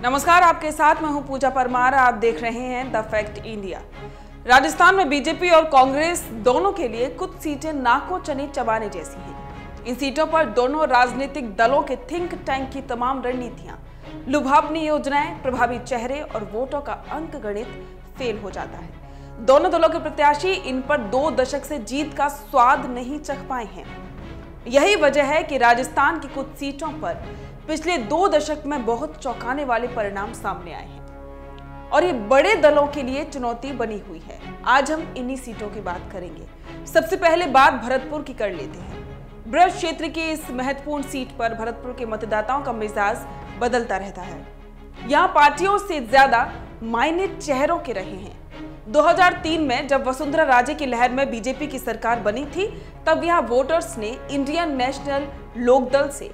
नमस्कार, आपके साथ मैं हूं पूजा परमार। आप देख रहे हैं द फैक्ट इंडिया। राजस्थान में बीजेपी और कांग्रेस दोनों के लिए कुछ सीटें नाको चने चबाने जैसी हैं। इन सीटों पर दोनों राजनीतिक दलों के थिंक टैंक की तमाम रणनीतियां, लुभावनी योजनाएं, प्रभावी चेहरे और वोटों का अंक गणित फेल हो जाता है। दोनों दलों के प्रत्याशी इन पर 2 दशक से जीत का स्वाद नहीं चख पाए हैं। यही वजह है कि राजस्थान की कुछ सीटों पर पिछले 2 दशक में बहुत चौंकाने वाले परिणाम सामने आए हैं और ये बड़े दलों के लिए चुनौती बनी हुई है। आज हम इन्हीं सीटों की बात करेंगे। सबसे पहले बात भरतपुर की कर लेते हैं। ब्रज क्षेत्र की इस महत्वपूर्ण सीट पर भरतपुर के मतदाताओं का मिजाज बदलता रहता है। यहाँ पार्टियों से ज्यादा मायने चेहरों के रहे हैं। 2003 में जब वसुंधरा राजे की लहर में बीजेपी की सरकार बनी थी, तब यहाँ वोटर्स ने इंडियन नेशनल लोकदल से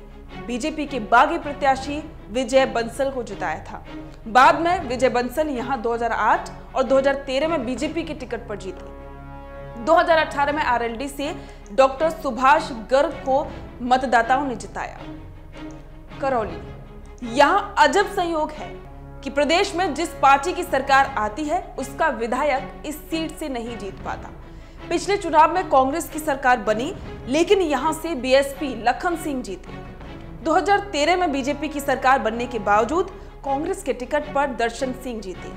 बीजेपी के बागी प्रत्याशी विजय बंसल को जिताया था। बाद में विजय बंसल यहां 2008 और 2013 में बीजेपी के टिकट पर जीते। 2018 में आरएलडी से डॉक्टर सुभाष गर्ग को मतदाताओं ने जिताया। करौली, यहां अजब संयोग है कि प्रदेश में जिस पार्टी की सरकार आती है उसका विधायक इस सीट से नहीं जीत पाता। पिछले चुनाव में कांग्रेस की सरकार बनी, लेकिन यहां से बीएसपी लखन सिंह जीते। 2013 में बीजेपी की सरकार बनने के बावजूद कांग्रेस के टिकट पर दर्शन सिंह जीते।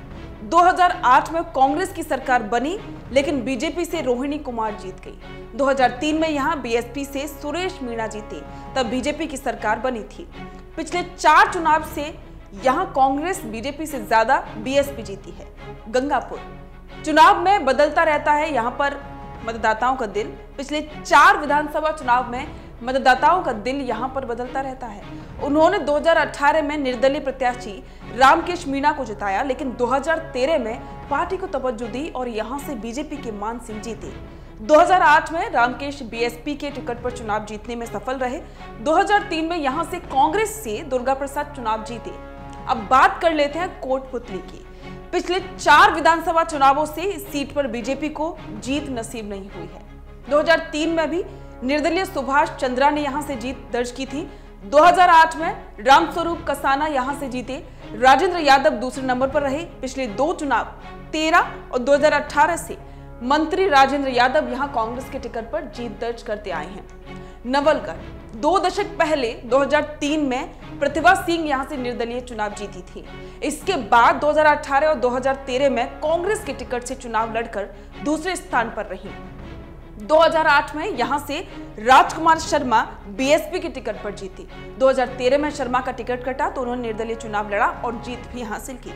2008 में कांग्रेस की सरकार बनी, लेकिन बीजेपी से रोहिणी कुमार जीत गई। 2003 में यहां बीएसपी से सुरेश मीणा जीते, तब बीजेपी की सरकार बनी थी। पिछले 4 चुनाव से यहां कांग्रेस बीजेपी से ज्यादा बीएसपी जीती है। गंगापुर, चुनाव में बदलता रहता है यहां पर मतदाताओं का दिल। पिछले 4 विधानसभा चुनाव में मतदाताओं का दिल यहां पर बदलता रहता है। उन्होंने 2018 में निर्दलीय प्रत्याशी रामकेश मीणा को जिताया, लेकिन 2013 में पार्टी को तवज्जो दी और यहां से बीजेपी के मान सिंह जीते। 2008 में रामकेश बीएसपी के टिकट पर चुनाव जीतने में सफल रहे। 2003 में यहां से कांग्रेस से दुर्गा प्रसाद चुनाव जीते। अब बात कर लेते हैं कोटपुतली की। पिछले 4 विधानसभा चुनावों से इस सीट पर बीजेपी को जीत नसीब नहीं हुई है। 2003 में भी निर्दलीय सुभाष चंद्रा ने यहां से जीत दर्ज की थी। 2008 में रामस्वरूप कसाना यहां से जीते। राजेंद्र यादव दूसरे नंबर पर रहे। पिछले 2 चुनाव 13 और 2018 से मंत्री राजेंद्र यादव यहां कांग्रेस के टिकट पर जीत दर्ज करते आए हैं। नवलगढ़, 2 दशक पहले 2003 में प्रतिभा सिंह यहां से निर्दलीय चुनाव जीती थी। इसके बाद 2018 और 2013 में कांग्रेस के टिकट से चुनाव लड़कर दूसरे स्थान पर रही। 2008 में यहां से राजकुमार शर्मा बीएसपी के टिकट पर जीती। 2013 में शर्मा का टिकट कटा तो उन्होंने निर्दलीय चुनाव लड़ा और जीत भी हासिल की।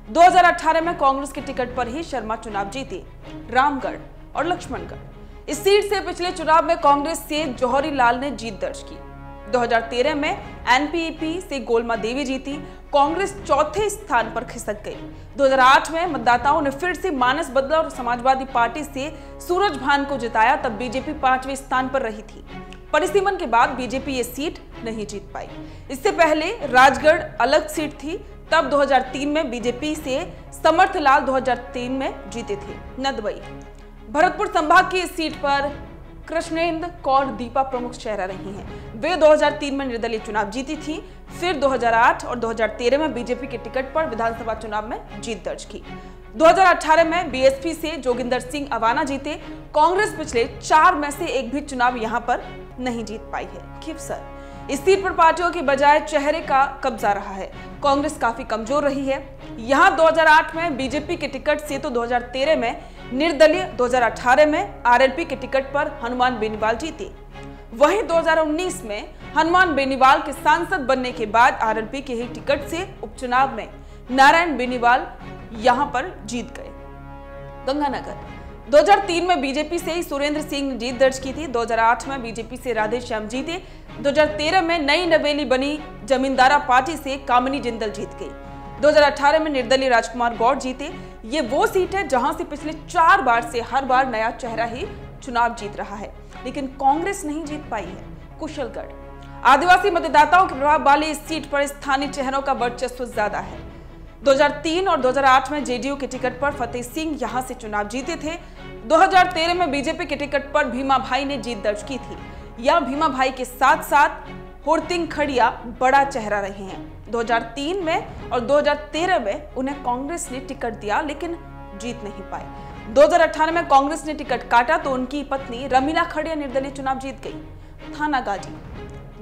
2018 में कांग्रेस के टिकट पर ही शर्मा चुनाव जीते। रामगढ़ और लक्ष्मणगढ़, इस सीट से पिछले चुनाव में कांग्रेस से जौहरी लाल ने जीत दर्ज की। 2013 में एनपीपी से गोलमा देवी जीती। कांग्रेस चौथे स्थान पर खिसक गई। 2008 में मतदाताओं ने फिर से मानस बदला और समाजवादी पार्टी से सूरज भान को जिताया, तब बीजेपी 5वें स्थान पर रही थी। परिसीमन के बाद बीजेपी ये सीट नहीं जीत पाई। इससे पहले राजगढ़ अलग सीट थी, तब 2003 में बीजेपी से समर्थलाल 2003 में जीते थे। नदबई, भरतपुर संभाग की इस सीट पर कृष्णेंद्र कौर दीपा प्रमुख चेहरा रही हैं। वे 2003 में निर्दलीय चुनाव जीती थी, फिर 2008 और 2013 में बीजेपी के टिकट पर विधानसभा चुनाव में जीत दर्ज की। 2018 में बीएसपी से जोगिंदर सिंह अवाना जीते। कांग्रेस पिछले 4 में से एक भी चुनाव यहां पर नहीं जीत पाई है। खिवसर, इस सीट पर पार्टियों के बजाय चेहरे का कब्जा रहा है। कांग्रेस काफी कमजोर रही है। यहां 2008 में बीजेपी के टिकट से तो 2013 में निर्दलीय, 2018 में आरएलपी के टिकट पर हनुमान बेनीवाल जीते। वहीं 2019 में हनुमान बेनीवाल के सांसद बनने के बाद आरएलपी के ही टिकट से उपचुनाव में नारायण बेनीवाल यहां पर जीत गए। गंगानगर, 2003 में बीजेपी से ही सुरेंद्र सिंह ने जीत दर्ज की थी। 2008 में बीजेपी से राधे श्याम जीते। 2013 में नई नवेली बनी जमींदारा पार्टी से कामिनी जिंदल जीत गई। 2018 में निर्दलीय राजकुमार गौड़ जीते। ये वो सीट है जहां से पिछले 4 बार से हर बार नया चेहरा ही चुनाव जीत रहा है, लेकिन कांग्रेस नहीं जीत पाई है। कुशलगढ़, आदिवासी मतदाताओं के प्रभाव वाली इस सीट पर स्थानीय चेहरों का वर्चस्व ज्यादा है। 2003 और 2008 में जेडीयू के टिकट पर फतेह सिंह यहां से चुनाव जीते थे। 2013 में बीजेपी के टिकट पर भीमा भाई ने जीत दर्ज की थी। यह भीमा भाई के साथ साथ होर्तिंग खड़िया बड़ा चेहरा रहे हैं। 2003 में और 2013 में उन्हें कांग्रेस ने टिकट दिया लेकिन जीत नहीं पाए। 2018 में कांग्रेस ने टिकट काटा तो उनकी पत्नी रमीला खड़िया निर्दलीय चुनाव जीत गई। थानागाजी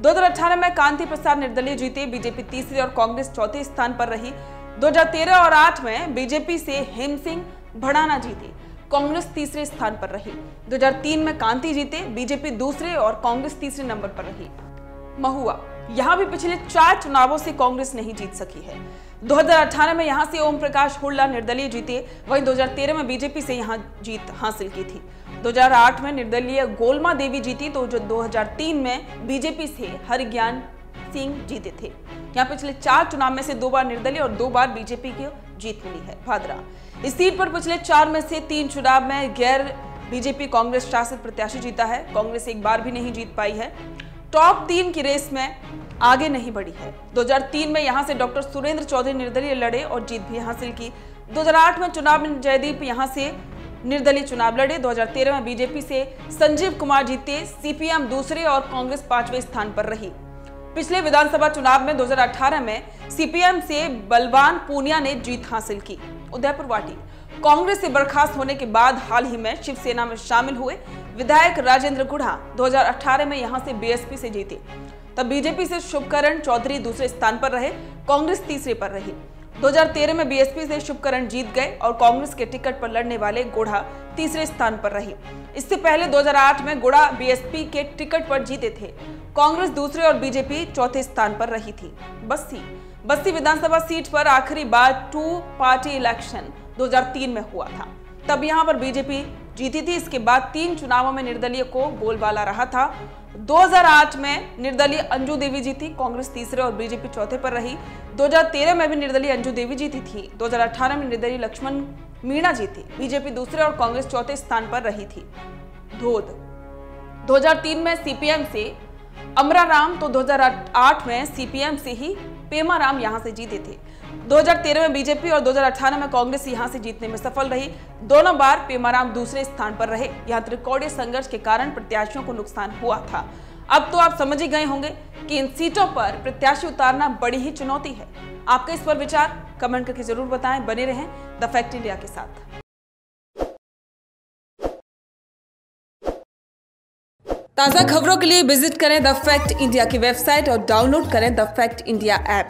2018 में कांति प्रसाद निर्दलीय जीते, बीजेपी तीसरे और कांग्रेस चौथे स्थान पर रही। 2013 और 8 में बीजेपी से हेम सिंह भड़ाना जीते, कांग्रेस तीसरे स्थान पर रही। 2003 में कांति जीते, बीजेपी दूसरे और कांग्रेस तीसरे नंबर पर रही। महुआ, यहां भी पिछले 4 चुनावों से कांग्रेस नहीं जीत सकी है। 2018 में यहां से ओम प्रकाश हुड्डा निर्दलीय जीते, वहीं 2013 में बीजेपी से यहां जीत हासिल की थी। 2008 में निर्दलीय गोलमा देवी जीती तो जो 2003 में बीजेपी से हरिज्ञान सिंह जीते थे। यहाँ पिछले 4 चुनाव में से 2 बार निर्दलीय और 2 बार बीजेपी की जीत मिली है। भादरा, इस सीट पर पिछले 4 में से 3 चुनाव में गैर बीजेपी कांग्रेस शासित प्रत्याशी जीता है। कांग्रेस एक बार भी नहीं जीत पाई है। टॉप 3 की रेस में आगे नहीं बढ़ी है। 2003 में यहां से डॉक्टर सुरेंद्र चौधरी निर्दलीय लड़े और जीत भी हासिल की। 2008 में चुनाव में जयदीप यहां से निर्दलीय चुनाव लड़े। 2013 में बीजेपी से संजीव कुमार जीते, सीपीएम दूसरे और कांग्रेस 5वें स्थान पर रही। पिछले विधानसभा चुनाव में 2018 में सीपीएम से बलवान पूनिया ने जीत हासिल की। उदयपुर वाटी, कांग्रेस से बर्खास्त होने के बाद हाल ही में शिवसेना में शामिल हुए विधायक राजेंद्र गुढ़ा 2018 में यहां से बीएसपी से जीते। तब बीजेपी से शुभकरण चौधरी दूसरे स्थान पर रहे, कांग्रेस तीसरे पर रही। 2013 में बीएसपी से शुभकरण जीत गए और कांग्रेस के टिकट पर लड़ने वाले गुढ़ा तीसरे स्थान पर रही। इससे पहले 2008 में गुढ़ा बीएसपी के टिकट पर जीते थे, कांग्रेस दूसरे और बीजेपी चौथे स्थान पर रही थी। बस्ती विधानसभा सीट पर आखिरी बार 2 पार्टी इलेक्शन 2003 में हुआ था, तब यहां पर बीजेपी जीती थी। इसके बाद 3 चुनावों में निर्दलीय को बोलबाला रहा था। 2008 में निर्दलीय अंजू देवी जीती, कांग्रेस तीसरे और बीजेपी चौथे पर रही। 2013 में भी निर्दलीय अंजू देवी जीती थी। 2018 में निर्दलीय लक्ष्मण मीणा जीती, बीजेपी दूसरे और कांग्रेस चौथे स्थान पर रही थी। धोद, 2003 में सीपीएम से अमरा राम तो 2008 में सीपीएम से ही पेमा राम यहां से जीते थे। 2013 में बीजेपी और 2018 में कांग्रेस यहां से जीतने में सफल रही। दोनों बार पेमाराम दूसरे स्थान पर रहे। यहां त्रिकोणीय संघर्ष के कारण प्रत्याशियों को नुकसान हुआ था। अब तो आप समझ ही गए होंगे कि इन सीटों पर प्रत्याशी उतारना बड़ी ही चुनौती है। आपका इस पर विचार कमेंट करके जरूर बताएं। बने रहें द फैक्ट इंडिया के साथ। ताज़ा खबरों के लिए विजिट करें द फैक्ट इंडिया की वेबसाइट और डाउनलोड करें द फैक्ट इंडिया ऐप।